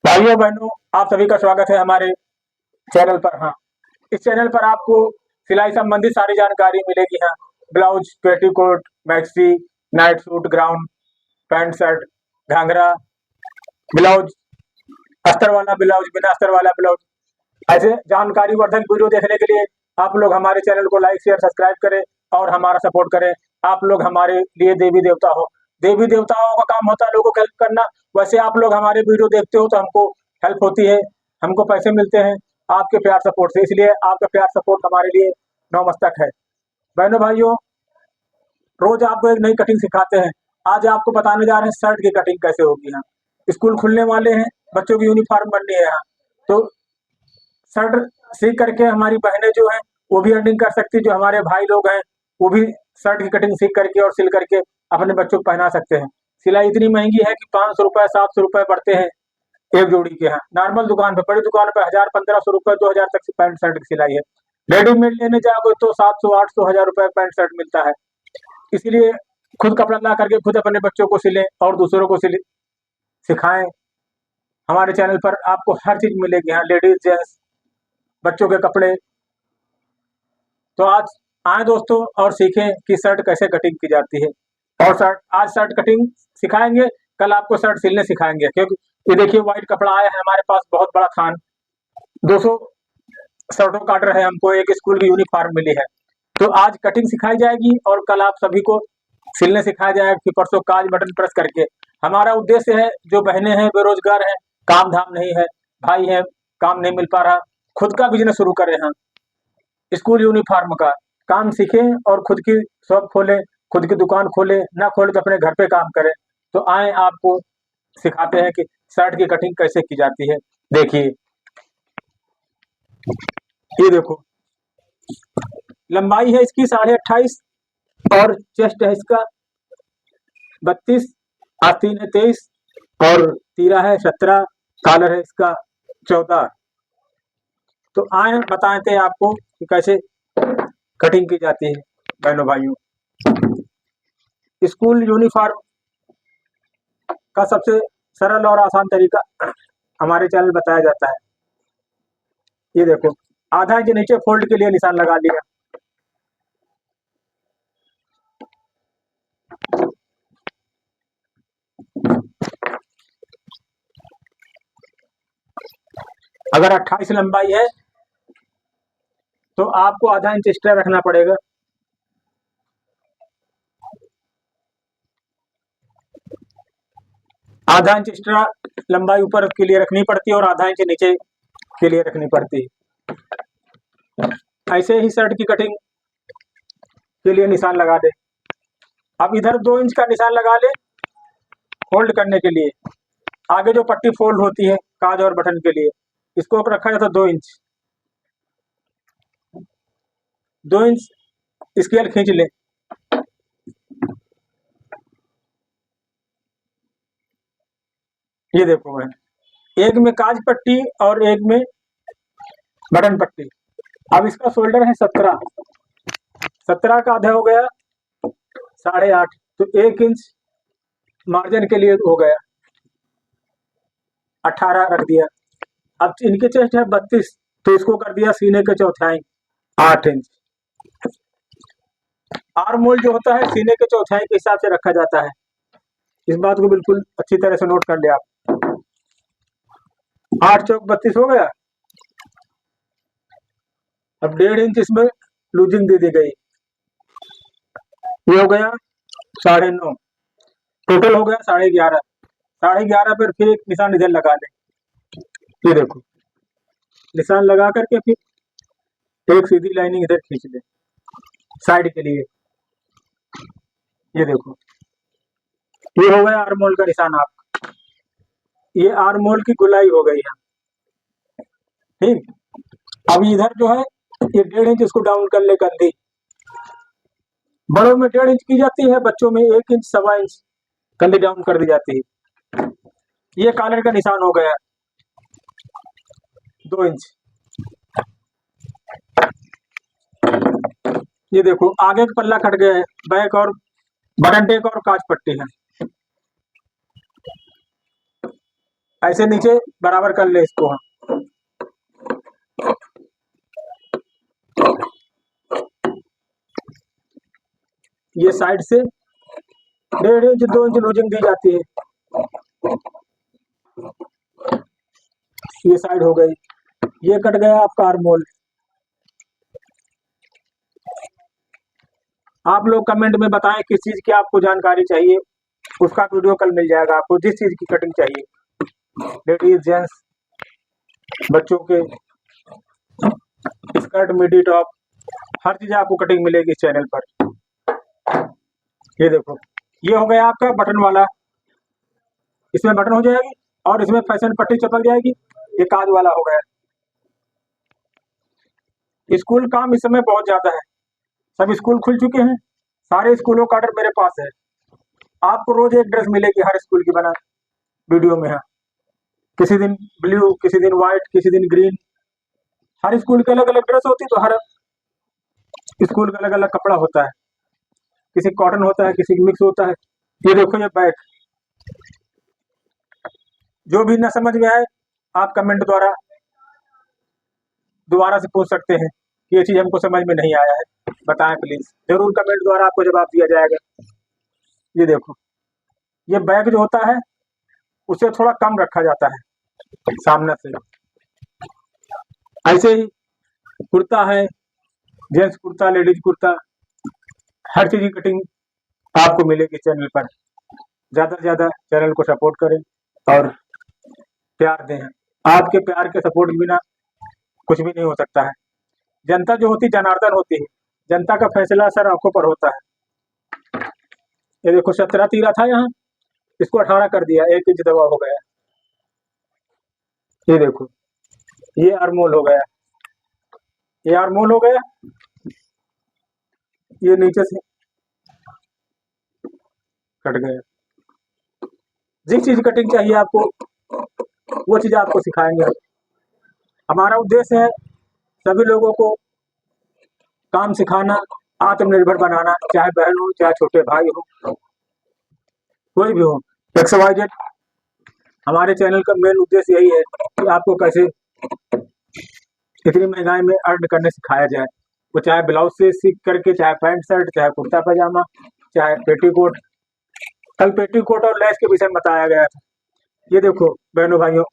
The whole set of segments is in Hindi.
भाइयों बहनों, आप सभी का स्वागत है हमारे चैनल पर। हाँ, इस चैनल पर आपको सिलाई संबंधित सारी जानकारी मिलेगी। हाँ, blouse, petticoat, maxi, night suit, ground, pant shirt, घाघरा, ब्लाउज, अस्तर वाला ब्लाउज, बिना अस्तर वाला ब्लाउज, ऐसे जानकारी वर्धक वीडियो देखने के लिए आप लोग हमारे चैनल को लाइक शेयर सब्सक्राइब करें और हमारा सपोर्ट करें। आप लोग हमारे लिए देवी देवता हो। देवी देवताओं का काम होता है लोगों को हेल्प करना। वैसे आप लोग हमारे वीडियो देखते हो तो हमको हेल्प होती है, हमको पैसे मिलते हैं आपके प्यार सपोर्ट से। इसलिए आपका प्यार सपोर्ट हमारे लिए नौमस्तक है। बहनों भाइयों, रोज आपको एक नई कटिंग सिखाते हैं। आज आपको बताने जा रहे हैं शर्ट की कटिंग कैसे होगी। यहाँ स्कूल खुलने वाले हैं, बच्चों की यूनिफॉर्म बननी है। यहाँ तो शर्ट सी करके हमारी बहनें जो हैं वो भी अर्निंग कर सकती है। जो हमारे भाई लोग हैं वो भी शर्ट की कटिंग सीख करके और सिल करके अपने बच्चों को पहना सकते हैं। सिलाई इतनी महंगी है कि 500 रुपये 700 रुपये पड़ते हैं एक जोड़ी के। यहाँ नॉर्मल दुकान पे, बड़ी दुकान पे 1000 1500 रुपये 2000 तक पैंट शर्ट की सिलाई है। रेडीमेड लेने जाओगे तो 700 800 1000 रुपये पैंट शर्ट मिलता है। इसीलिए खुद कपड़ा ला करके खुद अपने बच्चों को सिलें और दूसरों को सिखाएं। हमारे चैनल पर आपको हर चीज मिलेगी। यहाँ लेडीज जेंट्स बच्चों के कपड़े। तो आज आए दोस्तों और सीखें कि शर्ट कैसे कटिंग की जाती है। और आज शर्ट कटिंग सिखाएंगे, कल आपको शर्ट सिलने सिखाएंगे। क्योंकि ये देखिए व्हाइट कपड़ा आया है हमारे पास, बहुत बड़ा थान, 200 शर्टों का ऑर्डर है हमको, एक स्कूल की यूनिफॉर्म मिली है। तो आज कटिंग सिखाई जाएगी और कल आप सभी को सिलने सिखाया जाएगा, फिर परसों काज बटन प्रेस करके। हमारा उद्देश्य है जो बहनें हैं, बेरोजगार हैं, काम धाम नहीं है, भाई है काम नहीं मिल पा रहा, खुद का बिजनेस शुरू करें। हम स्कूल यूनिफॉर्म का काम सीखें और खुद की शॉप खोलें, खुद की दुकान खोलें, ना खोले तो अपने घर पे काम करें। तो आए आपको सिखाते हैं कि शर्ट की कटिंग कैसे की जाती है। देखिए, ये देखो, लंबाई है इसकी 28.5 और चेस्ट है इसका 32, आस्तीन है 23 और तीरा है 17, कॉलर है इसका 14। तो आए बताते हैं आपको कि कैसे कटिंग की जाती है। बहनों भाइयों, स्कूल यूनिफॉर्म का सबसे सरल और आसान तरीका हमारे चैनल बताया जाता है। ये देखो, आधा इंच नीचे फोल्ड के लिए निशान लगा लिया। अगर 28 लंबाई है तो आपको आधा इंच एक्स्ट्रा रखना पड़ेगा। आधा इंच एक्स्ट्रा लंबाई ऊपर के लिए रखनी पड़ती है और आधा इंच नीचे के लिए रखनी पड़ती है। ऐसे ही शर्ट की कटिंग के लिए निशान लगा दे। अब इधर 2 इंच का निशान लगा ले फोल्ड करने के लिए। आगे जो पट्टी फोल्ड होती है काज और बटन के लिए, इसको रखा जाता है 2 इंच। 2 इंच स्केल खींच ले। ये देखो मैं, एक में काज पट्टी और एक में बटन पट्टी। अब इसका शोल्डर है 17 का आधा हो गया 8.5, तो 1 इंच मार्जिन के लिए हो गया, 18 रख दिया। अब इनके चेस्ट है 32, तो इसको कर दिया सीने के चौथाई 8 इंच। आर्म मोल जो होता है सीने के चौथाई के हिसाब से रखा जाता है। इस बात को बिल्कुल अच्छी तरह से नोट कर ले आप। 8 चौक 32 हो गया। अब 1.5 इंच इसमें लूजिंग दे दी गई, ये हो गया 9.5, टोटल हो गया 11.5। 11.5 पर फिर एक निशान इधर लगा ले। ये देखो, निशान लगा करके फिर एक सीधी लाइनिंग इधर खींच ले साइड के लिए। ये देखो, ये हो गया आर्म होल का निशान। आप ये आर्म होल की गुलाई हो गई है, ठीक। अब इधर जो है ये 1.5 इंच इसको डाउन कर ले कंधी। बड़ों में 1.5 इंच की जाती है, बच्चों में 1 इंच 1.25 इंच कंधी डाउन कर दी जाती है। ये कॉलर का निशान हो गया 2 इंच। ये देखो, आगे का पल्ला कट गया है, बैक और बटन टेक और काज पट्टी है। ऐसे नीचे बराबर कर ले इसको हम। ये साइड से 1.5 इंच 2 इंच लूजिंग दी जाती है। ये साइड हो गई। ये कट गया आपका आर्म होल। आप लोग कमेंट में बताएं किस चीज की आपको जानकारी चाहिए, उसका वीडियो कल मिल जाएगा आपको। जिस चीज की कटिंग चाहिए, लेडीज जेंट्स बच्चों के स्कर्ट मिडी टॉप हर चीज आपको कटिंग मिलेगी इस चैनल पर। ये देखो, ये हो गया आपका बटन वाला, इसमें बटन हो जाएगी और इसमें फैशन पट्टी चिपक जाएगी। ये काज वाला हो गया। स्कूल काम इस समय बहुत ज्यादा है, सब स्कूल खुल चुके हैं, सारे स्कूलों का ऑर्डर मेरे पास है। आपको रोज एक ड्रेस मिलेगी हर स्कूल की बना वीडियो में है। किसी दिन ब्लू, किसी दिन व्हाइट, किसी दिन ग्रीन। हर स्कूल की अलग अलग ड्रेस होती है, तो हर स्कूल का अलग अलग कपड़ा होता है। किसी कॉटन होता है, किसी मिक्स होता है। ये देखो, ये बैग, जो भी ना समझ में आए आप कमेंट द्वारा दोबारा से पूछ सकते हैं कि ये चीज हमको समझ में नहीं आया है, बताएं प्लीज। जरूर कमेंट द्वारा आपको जवाब दिया जाएगा। ये देखो, ये बैग जो होता है उसे थोड़ा कम रखा जाता है सामने से। ऐसे ही कुर्ता है, जेंट्स कुर्ता, लेडीज कुर्ता, हर चीज की कटिंग आपको मिलेगी चैनल पर। ज्यादा से ज्यादा चैनल को सपोर्ट करें और प्यार दें। आपके प्यार के सपोर्ट के बिना कुछ भी नहीं हो सकता है। जनता जो होती जनार्दन होती है, जनता का फैसला सर आंखों पर होता है। ये देखो, 17 तीरा था यहाँ, इसको 18 कर दिया, 1 इंच दबा हो गया। ये देखो, ये आर्मोल हो गया, ये आर्मोल हो गया। ये नीचे से कट गया। जिस चीज कटिंग चाहिए आपको वो चीज आपको सिखाएंगे। हमारा उद्देश्य है सभी लोगों को काम सिखाना, आत्मनिर्भर बनाना, चाहे बहन हो, चाहे छोटे भाई हो, कोई भी हो। XYZ हमारे चैनल का मेन उद्देश्य यही है कि आपको कैसे इतनी महंगाई में अर्न करने सिखाया जाए। वो चाहे ब्लाउज से सीख करके, चाहे पैंट शर्ट, चाहे कुर्ता पैजामा, चाहे पेटीकोट। कल पेटीकोट और लेस के विषय में बताया गया था। ये देखो बहनों भाइयों,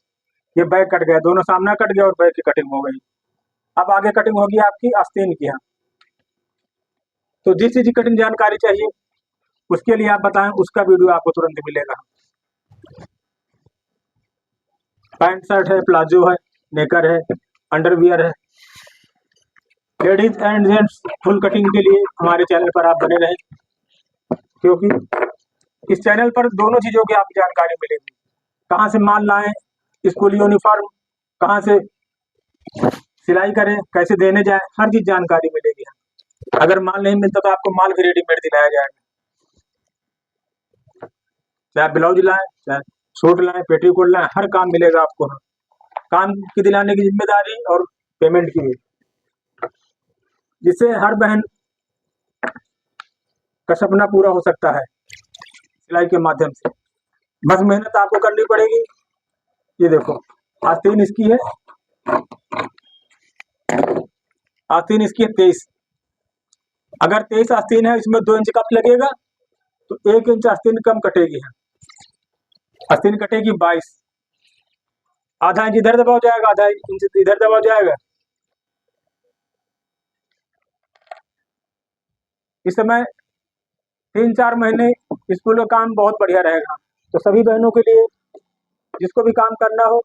ये बैग कट गया, दोनों सामना कट गया और बैग की कटिंग हो गई। अब आगे कटिंग होगी आपकी आस्तीन की। यहाँ तो जिस चीज की कटिंग जानकारी चाहिए उसके लिए आप बताएं, उसका वीडियो आपको तुरंत मिलेगा। पैंट शर्ट है, प्लाजो है, नेकर है, अंडरवियर है, ladies and gents full cutting के लिए हमारे चैनल पर आप बने रहें, क्योंकि इस चैनल पर दोनों चीजों की आपको जानकारी मिलेगी। कहाँ से माल लाएं, स्कूल यूनिफॉर्म कहाँ से सिलाई करें, कैसे देने जाए, हर चीज जानकारी मिलेगी। अगर माल नहीं मिलता तो आपको माल भी रेडीमेड दिलाया जाएगा। चाहे ब्लाउज लाएं, चाहे सूट लाएं, पेटीकोट लाएं, हर काम मिलेगा आपको। काम की दिलाने की जिम्मेदारी और पेमेंट की भी, जिससे हर बहन का सपना पूरा हो सकता है सिलाई के माध्यम से। बस मेहनत आपको करनी पड़ेगी। ये देखो, आस्तीन इसकी है, आस्तीन इसकी है 23। अगर 23 आस्तीन है, इसमें 2 इंच कप लगेगा तो 1 इंच आस्तीन कम कटेगी। आस्तीन कटेगी 22, आधा इंच इधर दबा हो जाएगा, आधा इंच इधर दबा हो जाएगा। इस समय 3-4 महीने स्कूल का काम बहुत बढ़िया रहेगा। तो सभी बहनों के लिए जिसको भी काम करना हो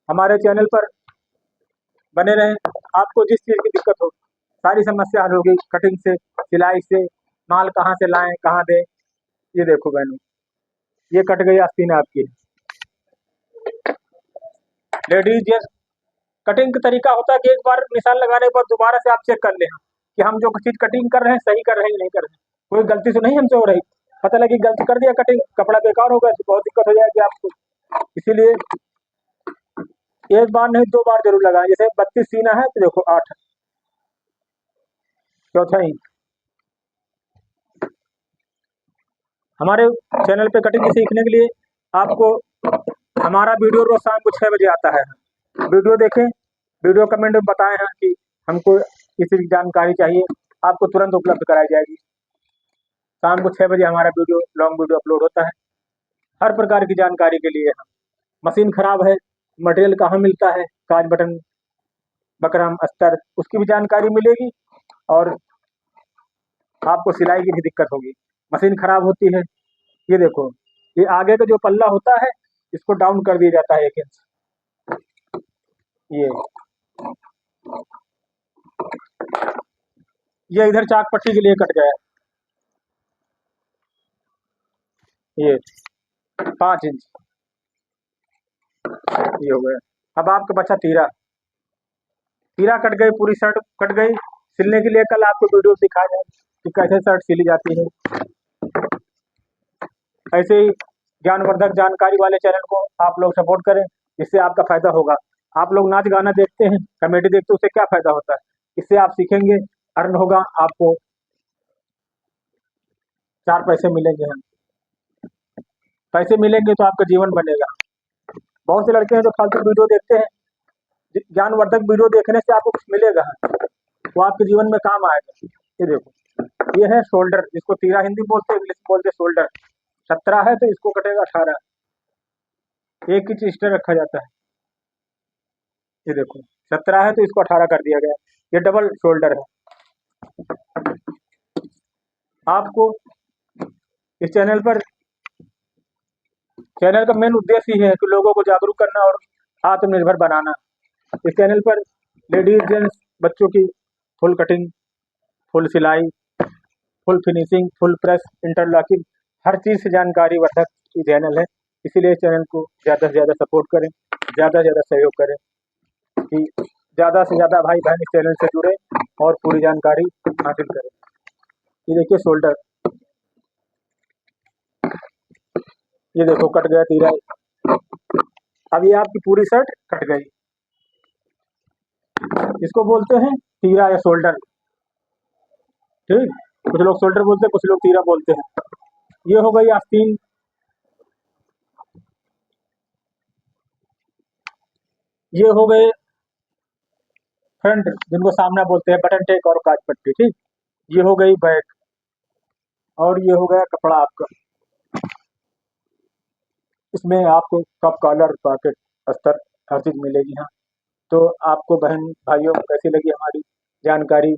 हमारे चैनल पर बने रहें। आपको जिस चीज़ की दिक्कत हो सारी समस्या हल होगी, कटिंग से, सिलाई से, माल कहाँ से लाएं, कहाँ दें। ये देखो बहनों, ये कट गई आस्तीन आपकी। लेडीज जेंट्स कटिंग का तरीका होता है कि एक बार निशान लगाने के बाद दोबारा से आप चेक कर लें कि हम जो चीज कटिंग कर रहे हैं सही कर रहे हैं या नहीं कर रहे हैं। कोई गलती से नहीं हमसे हो रही, पता लगी गलती कर दिया, कटिंग कपड़ा बेकार होगा तो बहुत दिक्कत हो जाएगी आपको। इसीलिए एक बार नहीं 2 बार जरूर लगाएं। जैसे 32 सीना है तो देखो 8 चौथा इंच। हमारे चैनल पे कटिंग सीखने के लिए आपको हमारा वीडियो रोज शाम को 6 बजे आता है। वीडियो देखें, वीडियो कमेंट में बताएं हैं कि हमको किसी की जानकारी चाहिए, आपको तुरंत उपलब्ध कराई जाएगी। शाम को 6 बजे हमारा वीडियो लॉन्ग वीडियो अपलोड होता है हर प्रकार की जानकारी के लिए। मशीन खराब है, मटेरियल कहाँ मिलता है, काज बटन बकरम अस्तर, उसकी भी जानकारी मिलेगी और आपको सिलाई की भी दिक्कत होगी। मशीन खराब होती है, ये देखो, ये आगे का जो पल्ला होता है इसको डाउन कर दिया जाता है 1 इंच। ये इधर चाक पट्टी के लिए कट गया, ये 5 इंच ये हो गया। अब आपका बचा तीरा, तीरा कट गई, पूरी शर्ट कट गई। सिलने के लिए कल आपको वीडियो दिखाया जाए कि कैसे शर्ट सिली जाती है। ऐसे ही ज्ञानवर्धक जानकारी वाले चैनल को आप लोग सपोर्ट करें, इससे आपका फायदा होगा। आप लोग नाच गाना देखते हैं, कॉमेडी देखते हैं, उससे क्या फायदा होता है? इससे आप सीखेंगे, अर्न होगा, आपको 4 पैसे मिलेंगे। हम पैसे मिलेंगे तो आपका जीवन बनेगा। बहुत से लड़के हैं जो फालतू वीडियो देखते हैं, ज्ञानवर्धक वीडियो देखने से आपको कुछ मिलेगा, वो आपके जीवन में काम आएगा। ये देखो, ये है शोल्डर, जिसको तीरा हिंदी बोलते हैं, इंग्लिश बोलते हैं शोल्डर। 17 है तो इसको कटेगा 18, 1 इंच एक्स्ट्रा रखा जाता है। ये देखो, 17 है तो इसको 18 कर दिया गया। ये डबल शोल्डर है। आपको इस चैनल का मेन उद्देश्य ही है कि लोगों को जागरूक करना और आत्मनिर्भर बनाना। इस चैनल पर लेडीज जेंट्स बच्चों की फुल कटिंग, फुल सिलाई, full finishing, full press, interlocking, हर चीज़ से जानकारी वर्धक की चैनल है। इसीलिए इस चैनल को ज़्यादा से ज़्यादा सपोर्ट करें, ज़्यादा से ज़्यादा सहयोग करें कि ज़्यादा से ज़्यादा भाई बहन इस चैनल से जुड़े और पूरी जानकारी हासिल करें। ये देखिए शोल्डर, ये देखो कट गया तीरा। अब ये आपकी पूरी शर्ट कट गई, इसको बोलते हैं तीरा या शोल्डर। ठीक, कुछ लोग शोल्डर बोलते हैं, कुछ लोग तीरा बोलते हैं। ये हो गई आस्तीन, ये हो गए फ्रंट, जिनको सामना बोलते हैं, बटन टेक और काज पट्टी। ठीक, ये हो गई बैक, और ये हो गया कपड़ा आपका। इसमें आपको कप, कॉलर, पॉकेट, अस्तर, हर चीज़ मिलेगी। हाँ, तो आपको बहन भाइयों कैसी लगी हमारी जानकारी?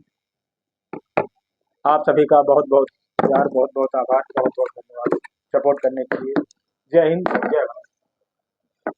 आप सभी का बहुत बहुत प्यार, बहुत बहुत आभार, बहुत बहुत धन्यवाद सपोर्ट करने के लिए। जय हिंद, जय भारत।